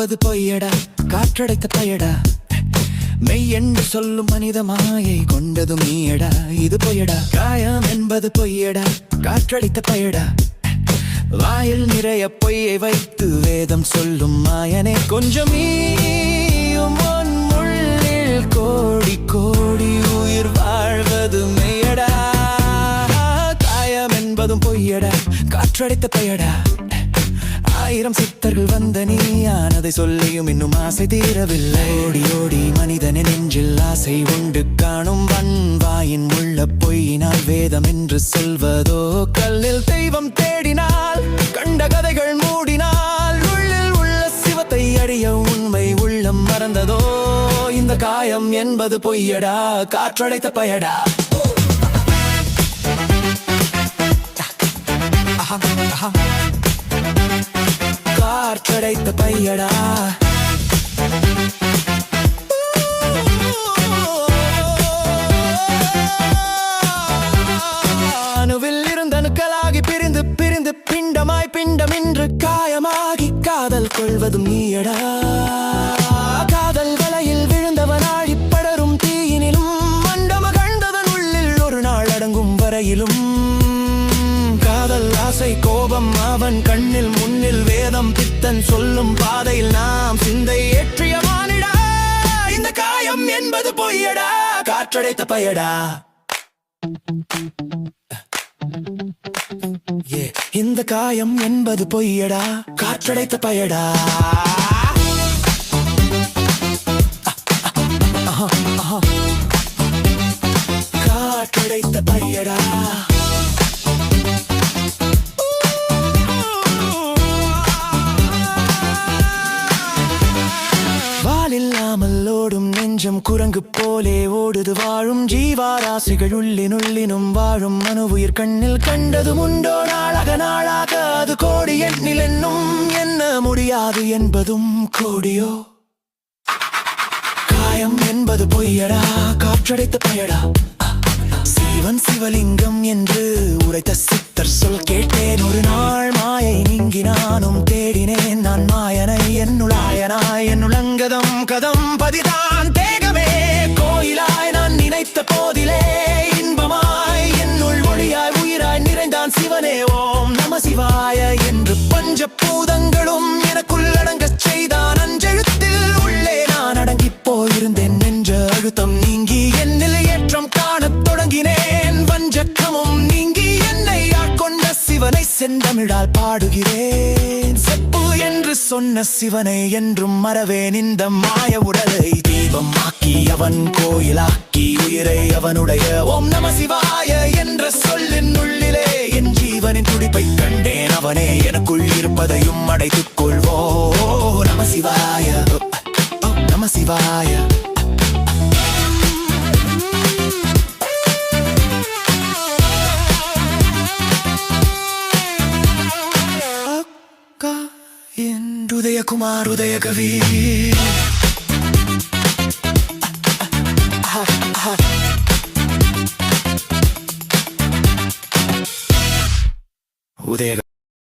என்பது பொய்யடா, காற்றடைத்த பயடா. மெய் என்று சொல்லும் மனித மாயை கொண்டதும் நீயடா, இது பொய்யடா. காயம் என்பது பொய்யடா, காற்றடைத்த பயடா. வாயில் நிறைய பொய்யை வைத்து வேதம் சொல்லும் மாயனே. கொஞ்சம் முள்ளில் கோடி கோடி உயிர் வாழ்வது மெய்யடா. காயம் என்பதும் பொய்யடா, காற்றடைத்த பயடா. ஆயிரம் சித்தர்கள் வந்த நீயானதை சொல்லியும் இன்னும் ஆசை தீரவில்லை. ஓடி ஓடி மனிதனின் நெஞ்சில் ஆசை உண்டு காணும் வாயின் உள்ள பொய்யினால் வேதம் என்று சொல்வதோ. கல்லில் தெய்வம் தேடினால் கண்ட கதைகள் மூடினால் உள்ளில் உள்ள சிவத்தை அறிய உண்மை உள்ளம் மறந்ததோ. இந்த காயம் என்பது பொய்யடா, காற்றடைத்த பயடா. காற்றடைத்த பையடா. அணுவில் இருந்த அணுக்களாகி பிரிந்து பிரிந்து பிண்டமாய் பிண்டமின்று காயமாகி காதல் கொள்வதும் நீயடா. காதல் வலையில் விழுந்தவன் ஆழிப்படரும் தீயினிலும் மண்டமகழ்ந்ததன் உள்ளில் ஒரு நாள் அடங்கும் வரையிலும். காதல் ஆசை கோபம் அவன் கண்ணில் முன்னில் வேதம் பித்தன் சொல்லும் பாதையில் நாம் சிந்தை ஏற்றிய மானிடா. இந்த காயம் என்பது பொய்யடா, காற்றடைத்த பயடா. இந்த காயம் என்பது பொய்யடா, காற்றடைத்த பயடா. காற்றடைத்த பயடா. இல்லாமல் ஓடும் நெஞ்சம் குரங்கு போலே ஓடுது வாழும் ஜீவாராசிகள் உள்ளினுள்ளினும் வாழும் மனு உயிர் கண்ணில் கண்டதும் உண்டோ. நாளாக நாளாக அது கோடி எண்ணில் என்னும் என்ன முடியாது என்பதும் கோடியோ. காயம் என்பது பொய்யடா, காற்றடைத்த பயடா. சிவன் சிவலிங்கம் என்று உரைத்த சித்தர் சொல் கேட்டேன். ஒரு நாள் மாயை நீங்கி நானும் தேடினேன் நான் மாயனை. என்னுளாயனாய் என்னுளங்கதம் கதம் பதிதான் தேகமே கோயிலாய் நான் நினைத்த போதிலே இன்பமாய் என்னுள் ஒளியாய் உயிராய் நிறைந்தான் சிவனே. ஓம் நம சிவாய என்று பஞ்ச பூதங்களும் எனக்குள் அடங்கச் செய்தான். அஞ்செழுத்தில் உள்ளே நான் அடங்கி போயிருந்தேன். நெஞ்ச அழுத்தம் நீங்கி என்னில் ஏற்றம் காணத் தொடங்கினேன். வஞ்சக்கமும் நீங்கி என்னை ஆட்கொண்ட சிவனை செந்தமிழால் பாடுகிறேன். செப்பு என்று சொன்ன சிவனை என்றும் மறவேன். இந்த மாய உடலை தீபம் ஆக்கி அவன் கோயிலாக்கி உயிரை அவனுடைய ஓம் நம சிவாய என்ற சொல்லின் உள்ளிலே என் ஜீவனின் துடிப்பை கண்டேன். அவனே எனக்குள் இருப்பதையும் அடைத்துக் கொள்வோ. நம சிவாய, நம சிவாய. உதய குமார் உதய கவி.